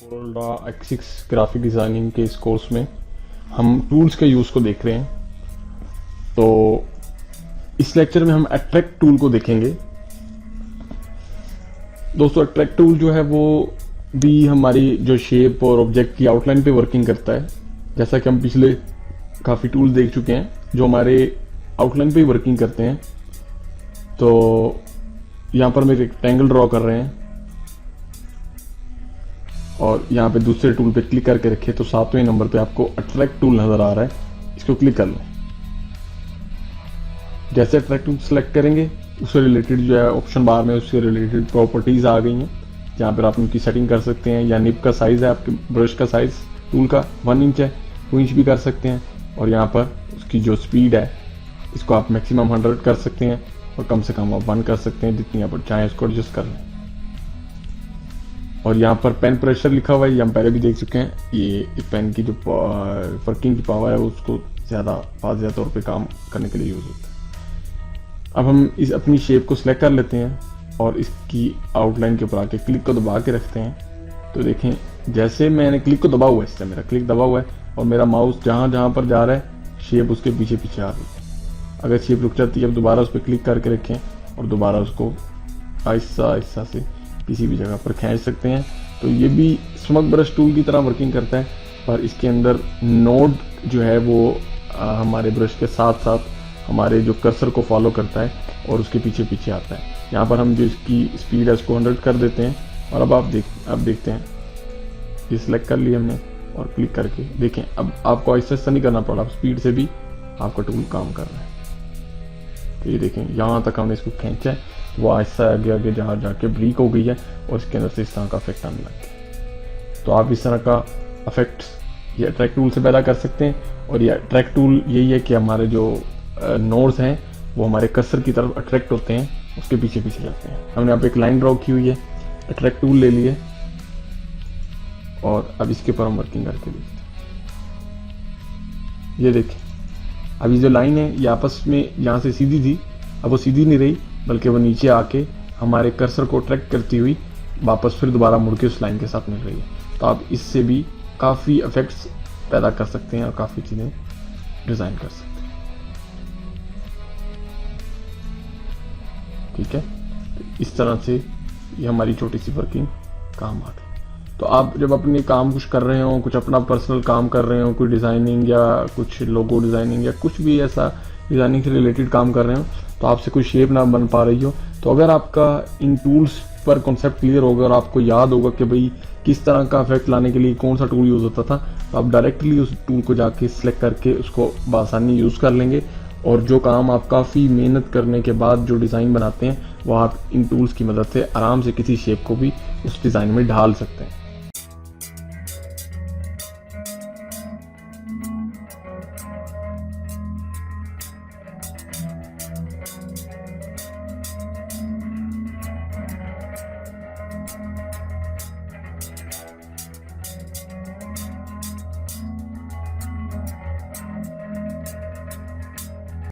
कोरोडा X6 graphic designing के इस course में हम टूल्स के यूज़ को देख रहे हैं। तो इस लेक्चर में हम अट्रैक्ट टूल को देखेंगे। दोस्तों, अट्रैक्ट टूल जो है वो भी हमारी जो शेप और ऑब्जेक्ट की आउटलाइन पे वर्किंग करता है। जैसा कि हम पिछले काफ़ी टूल देख चुके हैं जो हमारे आउटलाइन पे वर्किंग करते हैं। तो यहाँ पर हम एक रेक्टेंगल ड्रॉ कर रहे हैं और यहाँ पे दूसरे टूल पे क्लिक करके रखिए तो 7वें नंबर पे आपको अट्रैक्ट टूल नज़र आ रहा है। इसको क्लिक कर लें। जैसे अट्रैक्ट टूल सेलेक्ट करेंगे उससे रिलेटेड जो है ऑप्शन बार में उससे रिलेटेड प्रॉपर्टीज़ आ गई हैं, जहाँ पर आप उनकी सेटिंग कर सकते हैं। या निब का साइज़ है, आपके ब्रश का साइज़ टूल का 1 इंच है, 2 इंच भी कर सकते हैं। और यहाँ पर उसकी जो स्पीड है इसको आप मैक्सिमम 100 कर सकते हैं और कम से कम आप 1 कर सकते हैं। जितनी आप चाहें उसको एडजस्ट कर लें। और यहाँ पर पेन प्रेशर लिखा हुआ है, ये हम पहले भी देख चुके हैं। ये पेन की जो वर्किंग की पावर है उसको ज़्यादा फाज़िया तौर पे काम करने के लिए यूज़ होता है। अब हम इस अपनी शेप को सिलेक्ट कर लेते हैं और इसकी आउटलाइन के ऊपर आके क्लिक को दबा के रखते हैं। तो देखें, जैसे मैंने क्लिक को दबा हुआ है, इससे मेरा क्लिक दबा हुआ है और मेरा माउस जहाँ जहाँ पर जा रहा है शेप उसके पीछे पीछे आ रही है। अगर शेप रुक जाती है अब दोबारा उस पर क्लिक करके रखें और दोबारा उसको आहिस्ता आहिस्ता से किसी भी जगह पर खींच सकते हैं। तो ये भी स्मग ब्रश टूल की तरह वर्किंग करता है, पर इसके अंदर नोड जो है वो हमारे ब्रश के साथ साथ हमारे जो कर्सर को फॉलो करता है और उसके पीछे पीछे आता है। यहाँ पर हम जो इसकी स्पीड है उसको 100 कर देते हैं और अब आप देखते हैं ये सिलेक्ट कर लिया हमने और क्लिक करके देखें। अब आपको ऐसा नहीं करना पड़ा, स्पीड से भी आपका टूल काम कर रहा है। तो ये देखें, यहाँ तक हमने इसको खींचा है, वो ऐसा आगे आगे जहाँ जाके ब्रीक हो गई है और इसके अंदर से इस तरह का इफेक्ट आने लग गया। तो आप इस तरह का इफेक्ट ये अट्रैक्ट टूल से पैदा कर सकते हैं। और ये अट्रैक्ट टूल यही है कि हमारे जो नोड्स हैं वो हमारे कर्सर की तरफ अट्रैक्ट होते हैं, उसके पीछे पीछे जाते हैं। हमने यहाँ पे एक लाइन ड्रॉ की हुई है, अट्रैक्ट टूल ले लिए और अब इसके ऊपर हम वर्किंग करके देखते हैं। ये देखें, अभी जो लाइन है ये आपस में यहाँ से सीधी थी, अब वो सीधी नहीं रही बल्कि वो नीचे आके हमारे कर्सर को अट्रैक्ट करती हुई वापस फिर दोबारा मुड़ के उस लाइन के साथ मिल रही है। तो आप इससे भी काफ़ी इफेक्ट्स पैदा कर सकते हैं और काफ़ी चीज़ें डिज़ाइन कर सकते हैं। ठीक है, तो इस तरह से ये हमारी छोटी सी वर्किंग काम आ गई। तो आप जब अपने काम कुछ कर रहे हो, कुछ अपना पर्सनल काम कर रहे हो, कोई डिज़ाइनिंग या कुछ लोगो डिज़ाइनिंग या कुछ भी ऐसा डिज़ाइनिंग से रिलेटेड काम कर रहे हो, तो आपसे कोई शेप ना बन पा रही हो, तो अगर आपका इन टूल्स पर कॉन्सेप्ट क्लियर होगा और आपको याद होगा कि भाई किस तरह का इफेक्ट लाने के लिए कौन सा टूल यूज़ होता था, तो आप डायरेक्टली उस टूल को जाके सिलेक्ट करके उसको बआसानी यूज़ कर लेंगे। और जो काम आप काफ़ी मेहनत करने के बाद जो डिज़ाइन बनाते हैं वो आप इन टूल्स की मदद से आराम से किसी शेप को भी उस डिज़ाइन में ढाल सकते हैं।